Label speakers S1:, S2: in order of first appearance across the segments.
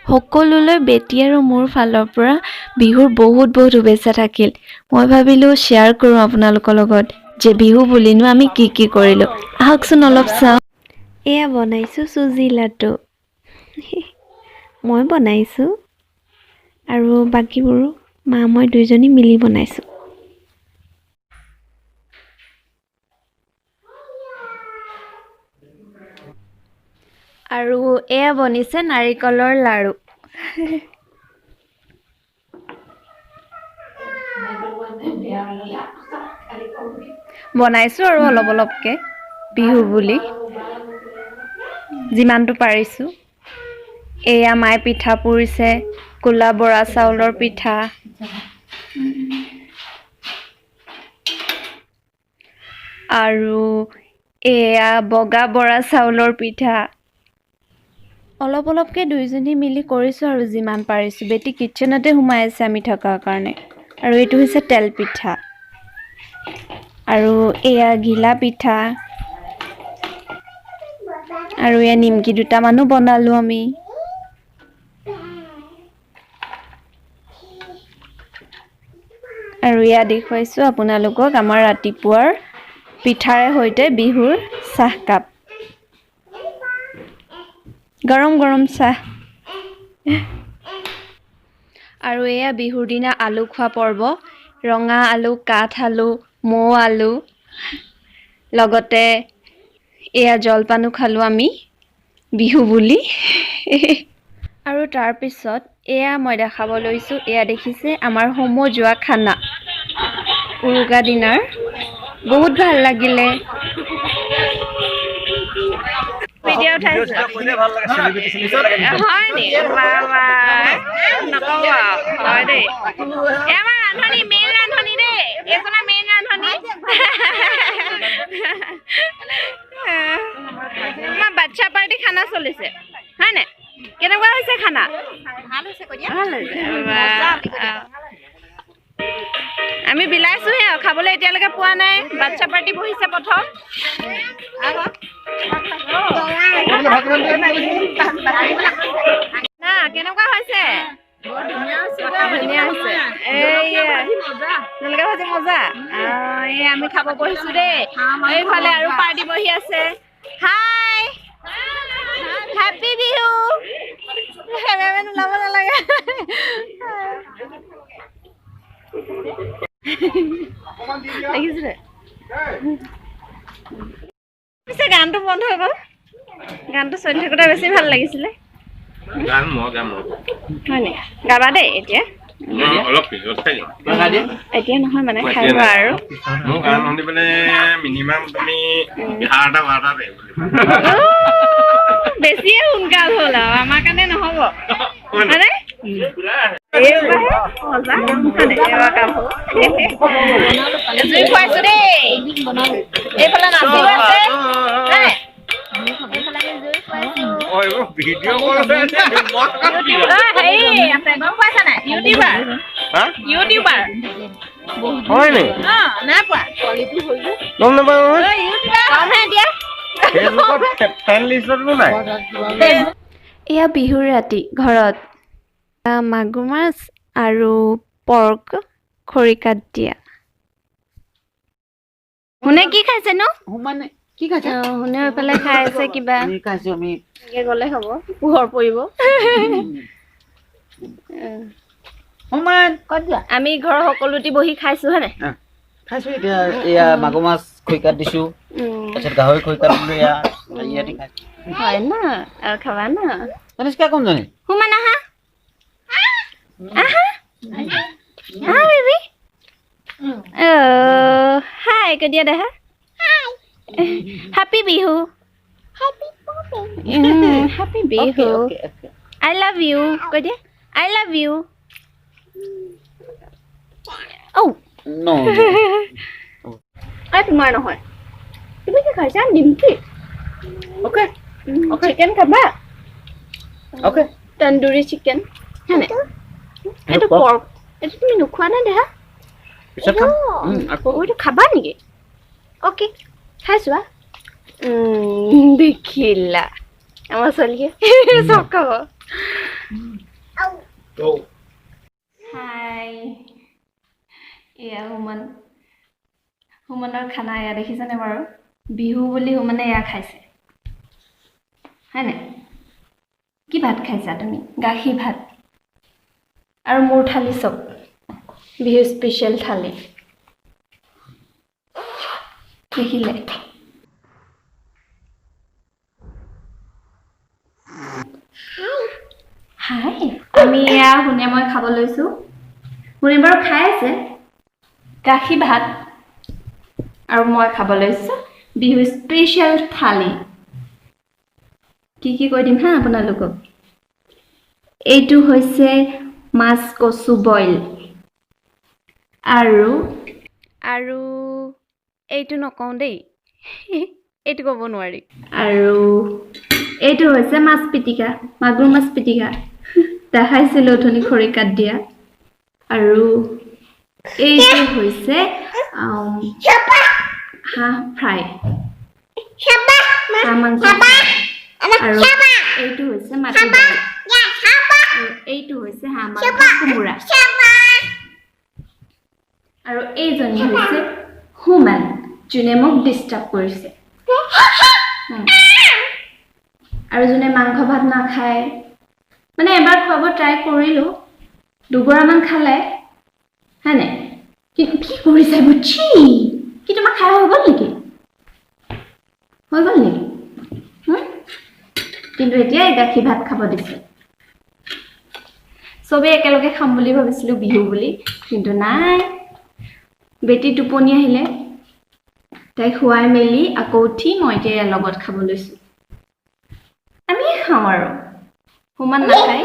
S1: সকলোলৈ বেটি আৰু মোৰ ফালৰ পৰা বিহুৰ বহুত বহুত শুভেচ্ছা থাকিল। মই ভাবিলোঁ শ্বেয়াৰ কৰোঁ আপোনালোকৰ লগত যে বিহু বুলিনো আমি কি কৰিলোঁ। আহকচোন অলপ চাওঁ। এয়া বনাইছোঁ চুজি লাডু। মই বনাইছোঁ আৰু বাকীবোৰো মা মই দুইজনী মিলি বনাইছোঁ। আৰু এয়া বনিছে নাৰিকলৰ লাড়ু। বনাইছোঁ আৰু অলপ অলপকে বিহু বুলি যিমানটো পাৰিছোঁ। এয়া মায়ে পিঠা পুৰিছে, ক'লা বৰা চাউলৰ পিঠা। আৰু এয়া বগা বৰা চাউলৰ পিঠা। অলপ অলপকে দুইজনী মিলি কৰিছোঁ আৰু যিমান পাৰিছোঁ। বেটি কিটচেনতে সোমাই আছে আমি থকাৰ কাৰণে। আৰু এইটো হৈছে তেল পিঠা। আৰু এয়া ঘিলা পিঠা। আৰু এয়া নিমকি দুটামানো বনালোঁ আমি। আৰু এয়া দেখুৱাইছোঁ আপোনালোকক আমাৰ ৰাতিপুৱাৰ পিঠাৰে সৈতে বিহুৰ চাহকাপ। গৰম গৰম চাহ। আৰু এয়া বিহুৰ দিনা আলু খোৱা পৰ্ব। ৰঙা আলু, কাঠ আলু, মৌ আলু, লগতে এয়া জলপানো খালোঁ আমি বিহু বুলি। আৰু তাৰপিছত এয়া মই দেখাব লৈছোঁ, এয়া দেখিছে আমাৰ সমজুৱা খানা উৰুকা দিনাৰ। বহুত ভাল লাগিলে। ভিডিঅ' উঠাইছোঁ। হয় নি? বাবা নক'ব। হয় দেই। আমাৰ ৰান্ধনী, মেইন ৰান্ধনী দেই। এইজনা মেইন ৰান্ধনী। আমাৰ বাচ্ছা পাৰ্টি খানা চলিছে হয় নাই? কেনেকুৱা হৈছে খানা? ভাল হৈছে। আমি বিলাইছোহে আৰু খাবলৈ এতিয়ালৈকে পোৱা নাই। বাচ্ছা পাৰ্টি বহিছে প্ৰথম। না কেনেকুৱা হৈছে? ধুনীয়া হৈছে। জলকীয়া ভাজি মজা। এই আমি খাব বহিছোঁ দেই। এইফালে আৰু পাৰ্টি বহি আছে। হাই হেপী বিহু। ওলাব নালাগে। দেখিছিলে? পিছে গানটো বন্ধ হৈ গ'ল। গানটো চলি থাকোঁতে বেছি ভাল লাগিছিলে। হয় নি? গাবা দেই এতিয়া। এতিয়া নহয় মানে খাই লোৱা আৰু। বেছিয়ে সোনকাল হ'ল আৰু আমাৰ কাৰণে নহ'ব হয়নে? জুই খুৱাইছো দেই। এইফালে নাচিব আছে। এয়া বিহুৰ ৰাতি ঘৰত মাগুৰ মাছ আৰু পৰ্ক খৰিকাত দিয়া। শুনে কি খাইছেনো? কি খাইছে? শুনে এইফালে খাই আছে কিবা। গ'লে হ'ব পোহৰ পৰিব। আমি ঘৰৰ সকলোটি বহি খাইছো হয় নাই?
S2: খাইছো এতিয়া এয়া মাগুৰ মাছ খৰিকাত দিছোঁ। তাৰপিছত গাহৰি খৰিকাত দিলোঁ এয়া ইয়াতে খাইছো।
S1: হয় না আৰু খাবা না।
S2: তনিষ্কা কোনজনী?
S1: হুমান আহা। আহা। আহা বেবি। হাই কৈ দিয়া দেখা। Happy Bihu. Happy Bihu. Happy Bihu.
S2: Okay.
S1: I love you. কৈ দিয়া। I love you. Oh.
S2: No.
S1: তোমাৰ নহয়। তুমি কি খাইছা? নিমকি?
S2: Okay.
S1: চিকেন খাবা?
S2: Okay.
S1: তন্দুৰী চিকেন। হয়নে? এইটো পৰ্ক। এইটো তুমি নোখোৱা নে দেহা?
S2: পিছত খাম। আকৌ
S1: এইটো খাবা নেকি? অ'কে। খাইছোৱা। দেখিলা আমাৰ ছোৱালীয়ে চব খাব। হাই এয়া হুমনৰ খানা এয়া দেখিছেনে বাৰু বিহু বুলি হুমনে এয়া খাইছে হয়নে কি ভাত খাইছা তুমি গাখীৰ ভাত আৰু মোৰ থালি চব বিহু স্পেশাল থালি দেখিলে হাই আমি এয়া হুনে মই খাব লৈছো হুনে বাৰু খাই আছে গাখীৰ ভাত আৰু মই খাব লৈছো বিহু স্পেশাল থালি কি কৈ দিম হা আপোনালোকক এইটো হৈছে মাছ কচু বইল আৰু এইটো নকওঁ দেই এইটো ক'ব নোৱাৰি আৰু এইটো হৈছে মাছ পিটিকা মাগুৰ মাছ পিটিকা দেখাইছিলো ধনি খৰি কাট দিয়া আৰু এইটো হৈছে হাঁহ ফ্ৰাই হাঁহ মাংস আৰু এইটো হৈছে মাটি দালি আৰু এইটো হৈছে হাঁহ মাংস কোমোৰা আৰু এইজনী হৈছে হুমান যোনে মোক ডিস্টাৰ্ব কৰিছে আৰু যোনে মাংস ভাত নাখায় মানে এবাৰ খুৱাব ট্ৰাই কৰিলো দুগৰামান খালে হয়নে কি কৰিছে বুচি কি তোমাক খাই হৈ গ'ল নেকি কিন্তু এতিয়া গাখীৰ ভাত খাব দিছে সবে একেলগে খাম বুলি ভাবিছিলো বিহু বুলি কিন্তু নাই বেটি টোপনি আহিলে তাই খুৱাই মেলি আকৌ উঠি মই এতিয়া লগত খাব লৈছো আমি খাওঁ আৰু হুমান নাখায়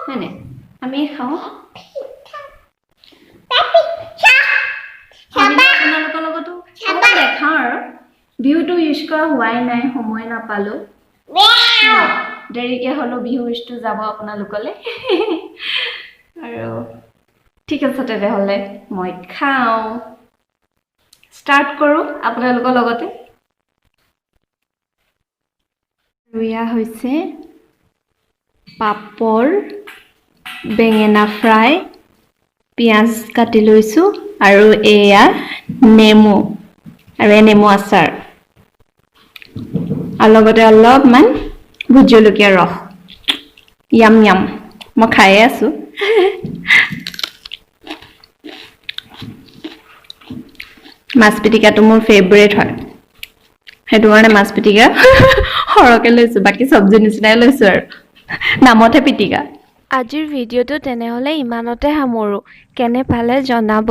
S1: হয়নে আমি খাওঁ আপোনালোকৰ লগতো দেখাওঁ আৰু বিহুটো ইউজ কৰা হোৱাই নাই সময় নাপালো দেৰিকে হলো বিহু ইউজটো যাব আপোনালোকলে আৰু ঠিক আছে তেতিয়াহ'লে মই খাওঁ ষ্টাৰ্ট কৰো আপোনালোকৰ লগতে এয়া হৈছে পাপৰ বেঙেনা ফ্ৰাই পিঁয়াজ কাটি লৈছো আৰু এয়া নেমু আৰু নেমু আচাৰ আৰু লগতে অলপমান ভোট জলকীয়া ৰস ইয়াম ইয়াম মই খায়ে আছো মাছ পিটিকাটো মোৰ ফেভৰেট হয় সেইটো কাৰণে মাছ পিটিকা সৰহকে লৈছো বাকি সবজি নিচিনাই লৈছো আৰু নামতে পিটিকা আজিৰ ভিডিঅ'টো তেনেহ'লে ইমানতে সামৰো কেনে পালে জনাব